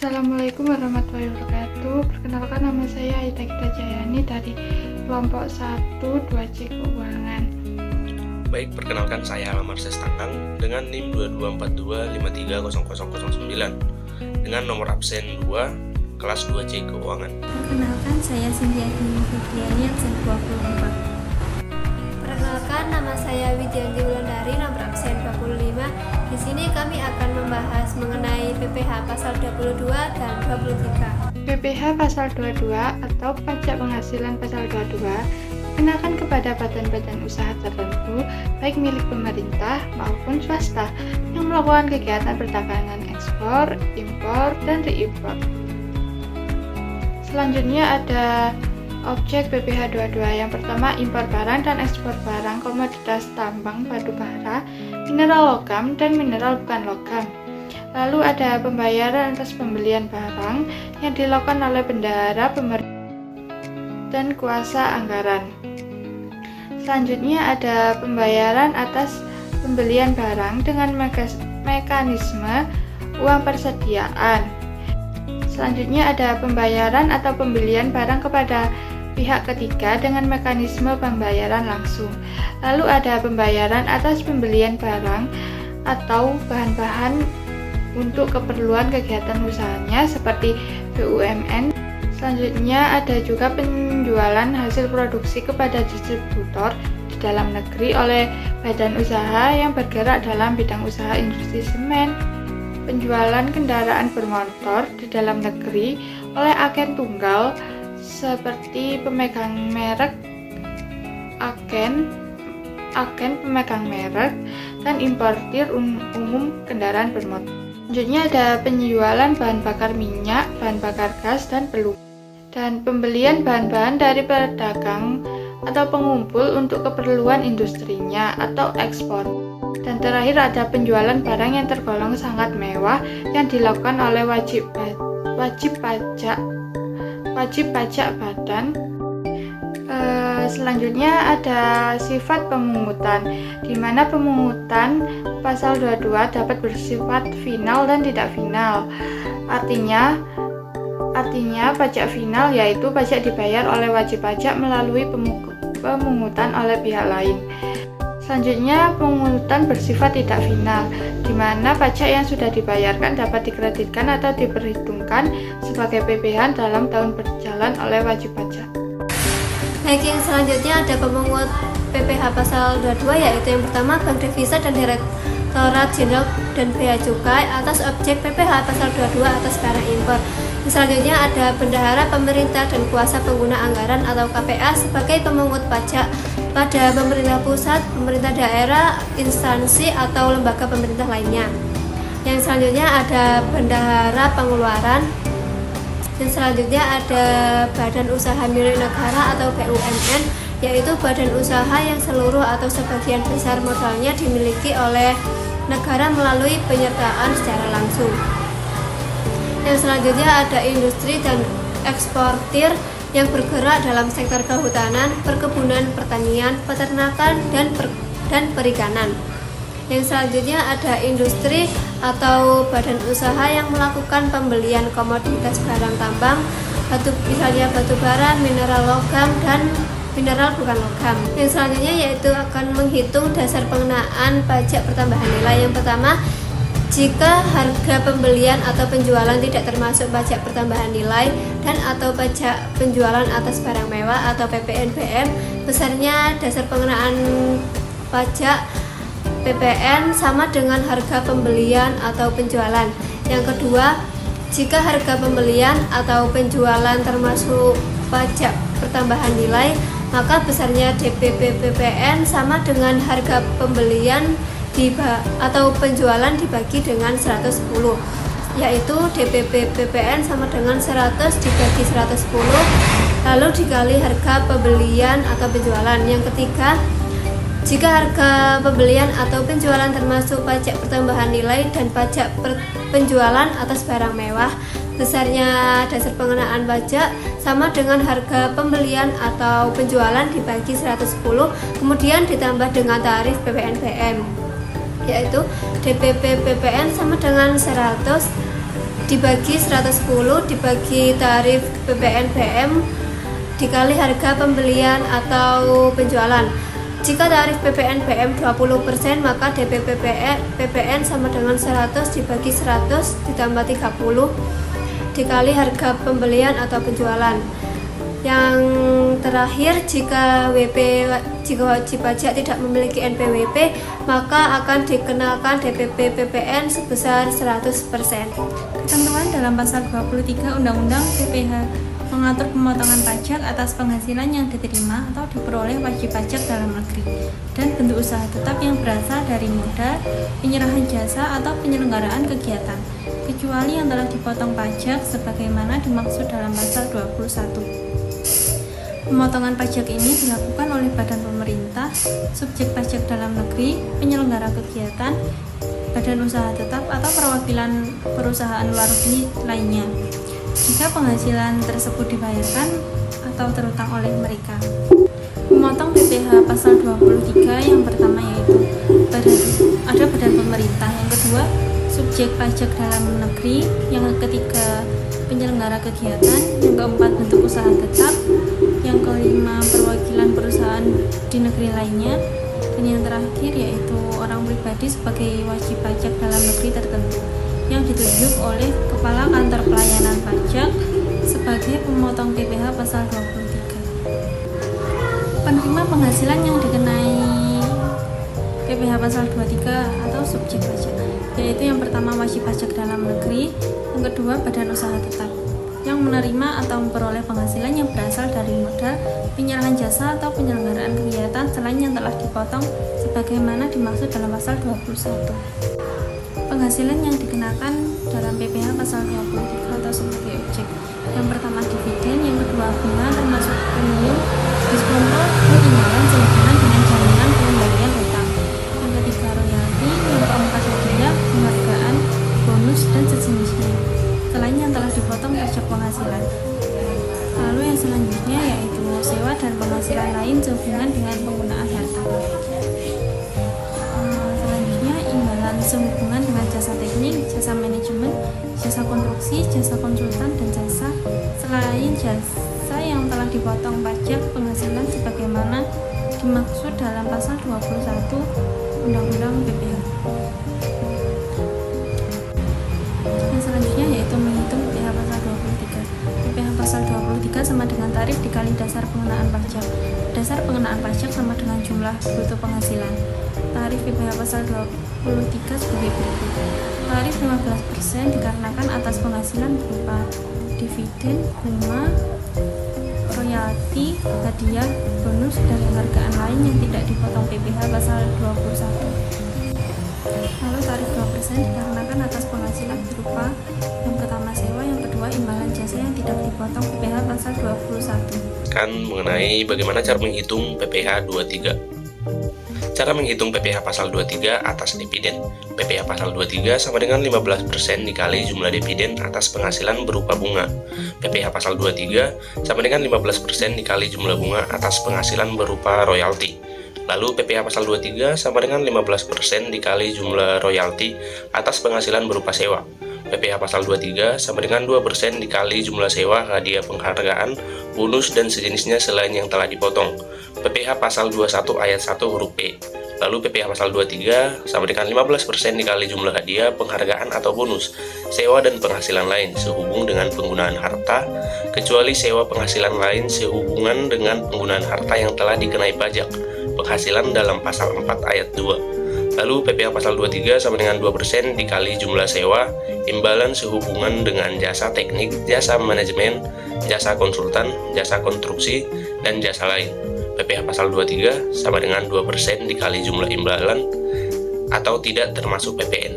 Assalamualaikum warahmatullahi wabarakatuh. Perkenalkan, nama saya Aida Gita Jayani dari kelompok 1 2C Keuangan. Baik, perkenalkan saya Alamar Sestangkang dengan NIM 22430009 dengan nomor absen 2 kelas 2C Keuangan. Perkenalkan, saya Cynthia Dini Fitriani absen 24. Perkenalkan, nama saya Widianti Wulandari nomor absen 25. Di sini kami akan membahas mengenai PPh pasal 22 dan 23. PPh pasal 22 atau pajak penghasilan pasal 22 dikenakan kepada badan-badan usaha tertentu baik milik pemerintah maupun swasta yang melakukan kegiatan perdagangan ekspor, impor, dan reimpor. Selanjutnya ada objek PPh 22. Yang pertama, impor barang dan ekspor barang komoditas tambang, batu bara, mineral logam, dan mineral bukan logam. Lalu ada pembayaran atas pembelian barang yang dilakukan oleh bendahara, pemerintah, dan kuasa anggaran. Selanjutnya ada pembayaran atas pembelian barang dengan mekanisme uang persediaan. Selanjutnya ada pembayaran atau pembelian barang kepada pihak ketiga dengan mekanisme pembayaran langsung. Lalu ada pembayaran atas pembelian barang atau bahan-bahan untuk keperluan kegiatan usahanya seperti BUMN. Selanjutnya ada juga penjualan hasil produksi kepada distributor di dalam negeri oleh badan usaha yang bergerak dalam bidang usaha industri semen. Penjualan kendaraan bermotor di dalam negeri oleh agen tunggal seperti pemegang merek, agen pemegang merek, dan importir umum kendaraan bermotor. Selanjutnya ada penjualan bahan bakar minyak, bahan bakar gas, dan peluru, dan pembelian bahan-bahan dari pedagang atau pengumpul untuk keperluan industrinya atau ekspor. Dan terakhir ada penjualan barang yang tergolong sangat mewah yang dilakukan oleh wajib pajak badan. Selanjutnya ada sifat pemungutan, di mana pemungutan pasal 22 dapat bersifat final dan tidak final. Artinya pajak final yaitu pajak dibayar oleh wajib pajak melalui pemungutan oleh pihak lain. Selanjutnya, pemungutan bersifat tidak final, di mana pajak yang sudah dibayarkan dapat dikreditkan atau diperhitungkan sebagai PPh dalam tahun berjalan oleh wajib pajak. Baik, yang selanjutnya ada pemungut PPh pasal 22, yaitu yang pertama Bank Devisa dan Direktorat Jenderal dan Bea Cukai atas objek PPh pasal 22 atas barang impor. Selanjutnya ada bendahara pemerintah dan kuasa pengguna anggaran atau KPA sebagai pemungut pajak pada pemerintah pusat, pemerintah daerah, instansi atau lembaga pemerintah lainnya. Yang selanjutnya ada bendahara pengeluaran. Dan selanjutnya ada badan usaha milik negara atau BUMN, yaitu badan usaha yang seluruh atau sebagian besar modalnya dimiliki oleh negara melalui penyertaan secara langsung. Yang selanjutnya ada industri dan eksportir yang bergerak dalam sektor kehutanan, perkebunan, pertanian, peternakan, dan perikanan. Yang selanjutnya ada industri atau badan usaha yang melakukan pembelian komoditas barang tambang, misalnya batu bara, mineral logam, dan mineral bukan logam. Yang selanjutnya yaitu akan menghitung dasar pengenaan pajak pertambahan nilai. Yang pertama, jika harga pembelian atau penjualan tidak termasuk pajak pertambahan nilai dan atau pajak penjualan atas barang mewah atau PPNBM, besarnya dasar pengenaan pajak PPN sama dengan harga pembelian atau penjualan. Yang kedua, jika harga pembelian atau penjualan termasuk pajak pertambahan nilai, maka besarnya DPP PPN sama dengan harga pembelian atau penjualan dibagi dengan 110, yaitu DPP PPN sama dengan 100 dibagi 110 lalu dikali harga pembelian atau penjualan. Yang ketiga, jika harga pembelian atau penjualan termasuk pajak pertambahan nilai dan pajak penjualan atas barang mewah, besarnya dasar pengenaan pajak sama dengan harga pembelian atau penjualan dibagi 110 kemudian ditambah dengan tarif PPNBM, yaitu DPP PPN sama dengan 100 dibagi 110 dibagi tarif PPN BM dikali harga pembelian atau penjualan. Jika tarif PPN BM 20%, maka DP PPN sama dengan 100 dibagi 100 ditambah 30 dikali harga pembelian atau penjualan. Yang terakhir, jika wajib pajak tidak memiliki NPWP, maka akan dikenakan DPP PPN sebesar 100%. Ketentuan dalam pasal 23 Undang-Undang PPh mengatur pemotongan pajak atas penghasilan yang diterima atau diperoleh wajib pajak dalam negeri dan bentuk usaha tetap yang berasal dari modal, penyerahan jasa atau penyelenggaraan kegiatan, kecuali yang telah dipotong pajak sebagaimana dimaksud dalam pasal 21. Pemotongan pajak ini dilakukan oleh badan pemerintah, subjek pajak dalam negeri, penyelenggara kegiatan, badan usaha tetap atau perwakilan perusahaan luar negeri lainnya, jika penghasilan tersebut dibayarkan atau terutang oleh mereka. Memotong PPh pasal 23 yang pertama yaitu ada badan pemerintah, yang kedua subjek pajak dalam negeri, yang ketiga penyelenggara kegiatan, yang keempat bentuk usaha tetap, yang kelima perwakilan perusahaan di negeri lainnya, dan yang terakhir yaitu orang pribadi sebagai wajib pajak dalam negeri tertentu yang ditunjuk oleh Kepala Kantor Pelayanan Pajak sebagai pemotong PPh pasal 23. Penerima penghasilan yang dikenai PPh pasal 23 atau subjek pajak yaitu yang pertama wajib pajak dalam negeri, yang kedua badan usaha tetap yang menerima atau memperoleh penghasilan yang berasal dari modal, penyerahan jasa atau penyelenggaraan kegiatan selain yang telah dipotong sebagaimana dimaksud dalam pasal 21. Penghasilan yang dikenakan dalam PPh pasal 23 atau sebagai objek, yang pertama dividen, yang kedua bunga termasuk premium, diskonto dan imbalan sehubungan dengan jaminan pengembalian utang, yang ketiga royalti, yang keempat hadiah, penghargaan, bonus dan sejenisnya selain yang telah dipotong pajak penghasilan. Lalu yang selanjutnya yaitu sewa dan penghasilan lain sehubungan dengan penggunaan harta. Selanjutnya imbalan sehubungan dengan jasa teknik, jasa manajemen, jasa konstruksi, jasa konsultan dan jasa selain jasa yang telah dipotong pajak penghasilan sebagaimana dimaksud dalam pasal 21 Undang-Undang PPh. Yang selanjutnya yaitu menghitung PPh pasal 23. PPh pasal 23 sama dengan tarif dikali dasar pengenaan pajak. Dasar pengenaan pajak sama dengan jumlah bruto penghasilan. Tarif PPh pasal 23 sebagai berikut. Tarif 15% dikarenakan atas penghasilan berupa dividen, bunga, royalti, hadiah, bonus, dan penghargaan lain yang tidak dipotong PPh pasal 21. Lalu tarif 2% dikarenakan atas penghasilan berupa yang pertama sewa, yang kedua imbalan jasa yang tidak dipotong PPh pasal 21. Kan mengenai bagaimana cara menghitung PPh 23. Cara menghitung PPh pasal 23 atas dividen. PPh pasal 23 sama dengan 15% dikali jumlah dividen atas penghasilan berupa bunga. PPh pasal 23 sama dengan 15% dikali jumlah bunga atas penghasilan berupa royalti. Lalu PPh pasal 23 sama dengan 15% dikali jumlah royalti atas penghasilan berupa sewa. PPh pasal 23 sama dengan 2% dikali jumlah sewa, hadiah, penghargaan, bonus, dan sejenisnya selain yang telah dipotong. PPh pasal 21 ayat 1 huruf P. Lalu PPh pasal 23 sama dengan 15% dikali jumlah hadiah, penghargaan, atau bonus, sewa, dan penghasilan lain sehubung dengan penggunaan harta, kecuali sewa penghasilan lain sehubungan dengan penggunaan harta yang telah dikenai pajak penghasilan dalam pasal 4 ayat 2. Lalu PPh pasal 23 sama dengan 2% dikali jumlah sewa, imbalan sehubungan dengan jasa teknik, jasa manajemen, jasa konsultan, jasa konstruksi, dan jasa lain. PPh pasal 23 sama dengan 2% dikali jumlah imbalan atau tidak termasuk PPN.